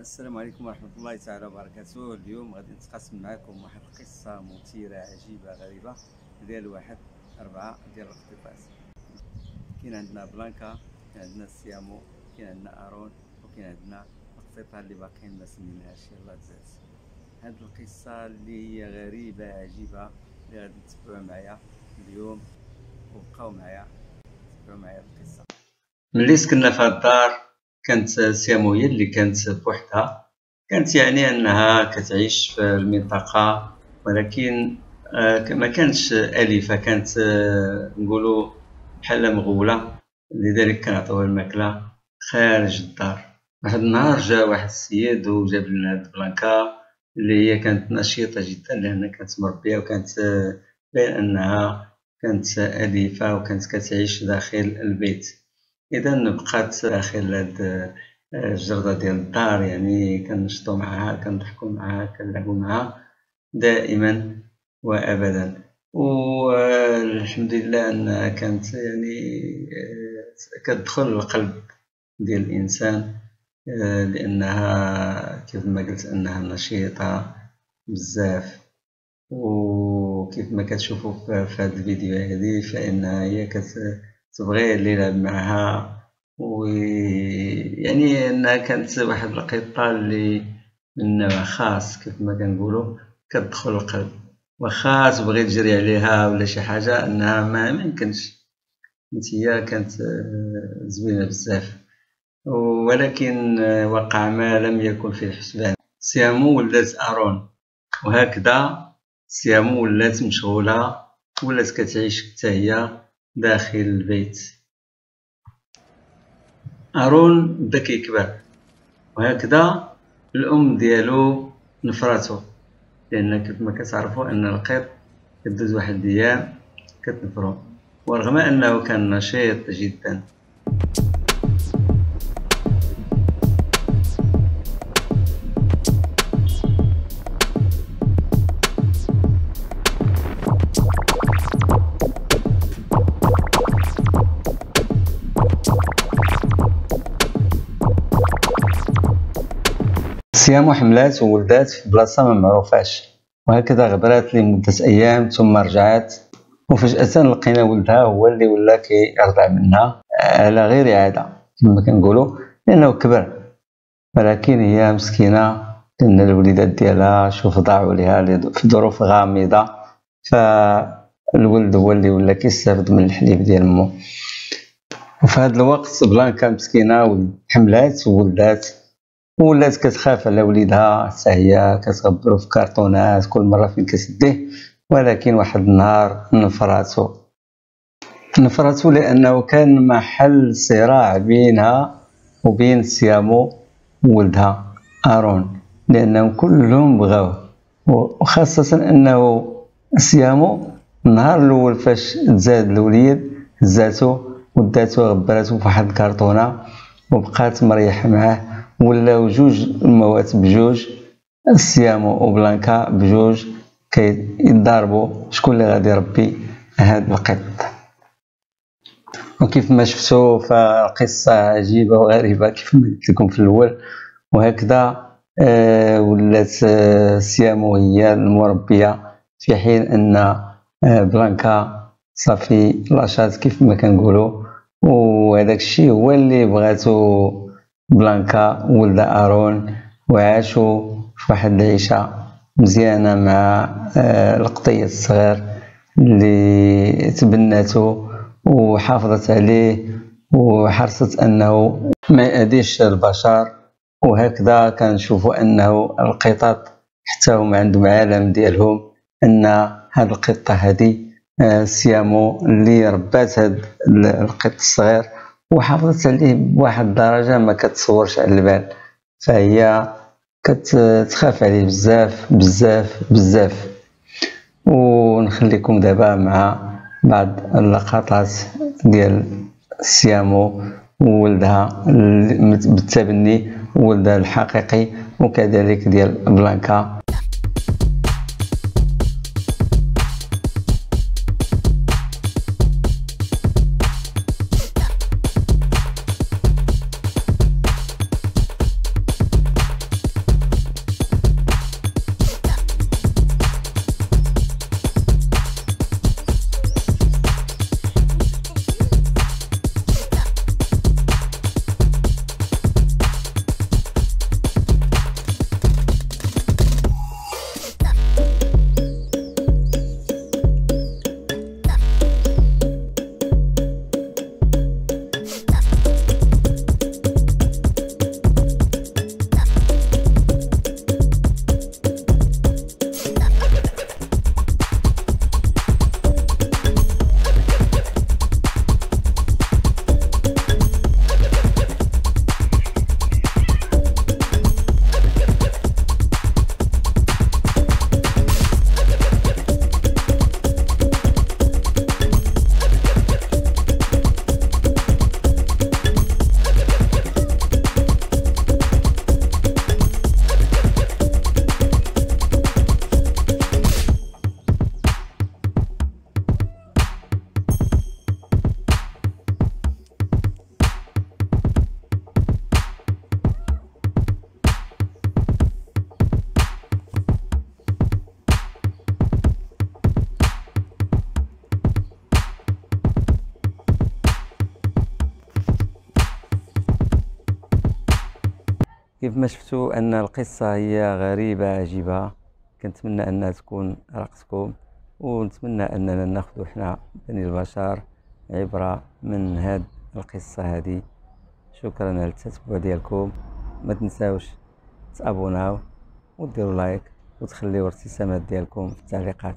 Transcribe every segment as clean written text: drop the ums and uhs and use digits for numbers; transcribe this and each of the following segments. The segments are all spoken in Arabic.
السلام عليكم ورحمة الله تعالى وبركاته. اليوم غادي نتقاسم معكم واحد القصة مثيرة عجيبة غريبة ديال واحد 4 ديال القطيطات. كاين عندنا بلانكا، كاين عندنا سيامو، كاين عندنا ارون، وكاين عندنا القطيطة اللي باقيين ما سميناهاش يلاه تزات. هاد القصة اللي هي غريبة عجيبة اللي غادي تتبعوا معايا اليوم، وبقاو معايا تتبعوا معايا القصة. ملي سكننا في هاد الدار كانت سيامو هي اللي كانت بوحدها، كانت يعني انها كتعيش في المنطقه، ولكن ما كانتش اليفه، كانت نقولوا بحال مغوله، لذلك كنعطيوها الماكله خارج الدار. واحد النهار جا واحد السيد وجاب لنا هاد بلانكا اللي هي كانت نشيطه جدا، لان كانت مربيه وكانت باين انها كانت اليفه وكانت كتعيش داخل البيت. اذا بقات داخل هاد الجردة ديال الدار، يعني كنشطو معها، كنضحكو معها، كنلعبو معها دائما وابدا. والحمد لله انها كانت يعني كتدخل القلب ديال الانسان، لانها كيف ما قلت انها نشيطه بزاف. وكيف ما كتشوفوا في هذا الفيديو هذه، فانها هي كتبغي اللي يلعب معها، ويعني انها كانت واحد القطه اللي من نوع خاص، كيف ما كنقولوا كتدخل القلب. واخا تبغي تجري عليها ولا شي حاجه انها ما يمكنش، هي كانت زوينه بزاف. ولكن وقع ما لم يكن في الحسبان، سيامو ولات ارون، وهكذا سيامو ولات مشغوله، ولات كتعيش حتى هي داخل البيت. ارون بدا كيكبر، وهكذا الام ديالو نفراتو، لان كيف ما كتعرفوا ان القط كدوز واحد الايام كتنفرو، ورغم انه كان نشيط جدا. سيامو حملات وولدات في بلاصه ما معروفاش، وهكذا غبرات لمده ايام ثم رجعت، وفجاه لقينا ولدها هو اللي ولا كيرضع منها على غير عاده كما كنقولوا، لانه كبر. ولكن هي مسكينه، لان الوليدات ديالها شوف ضاعوا لها في ظروف غامضه، فالولد هو اللي ولا كيستافد من الحليب ديال مو. وفي هذا الوقت بلانكا مسكينه حملات وولدات، ولات كتخاف على وليدها، حتى هي كتغبرو في كرتونات كل مره فين كتديه. ولكن واحد النهار نفراتو لانه كان محل صراع بينها وبين سيامو وولدها ارون، لانهم كلهم بغاوه، وخاصه انه سيامو النهار الاول فاش تزاد الوليد هزاتو وداتو غبراتو في واحد الكرتونه وبقات مريحه معاه، ولاو جوج الموات بجوج، سيامو وبلانكا بجوج كيضاربوا شكون اللي غادي يربي هاد القط. وكيف ما شفتوا فالقصه عجيبه وغريبه كيف ما قلت لكم في الاول. وهكذا ولات سيامو هي المربيه، في حين ان بلانكا صافي لاشات كيف ما كنقولوا. وهذاك الشيء هو اللي بغاتو بلانكا ولد ارون، وعاشوا في واحد العيشه مزيانه مع القطيط الصغير اللي تبناته وحافظت عليه وحرصت انه ما يأذيش البشر. وهكذا كنشوفوا انه القطط حتى هما عندهم عالم ديالهم، ان هاد القطه هذه سيامو اللي ربات هاد القط الصغير وحافظت عليه بواحد الدرجه ما كتصورش على البال، فهي كتخاف عليه بزاف بزاف بزاف. ونخليكم دابا مع بعض اللقطات ديال سيامو وولدها بالتبني، ولدها الحقيقي، وكذلك ديال بلانكا. كيف ما شفتوا أن القصة هي غريبة عجيبة، كنتمنى أنها تكون رقتكم، ونتمنى أننا ناخذ حنا بني البشر عبرة من هاد القصة هذه. شكرا على التتبع ديالكم، ما تنساوش تابوناو وديروا لايك وتخليوا ارتسامات ديالكم في التعليقات.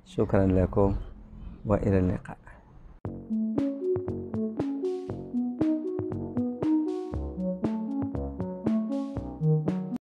شكرا لكم وإلى اللقاء.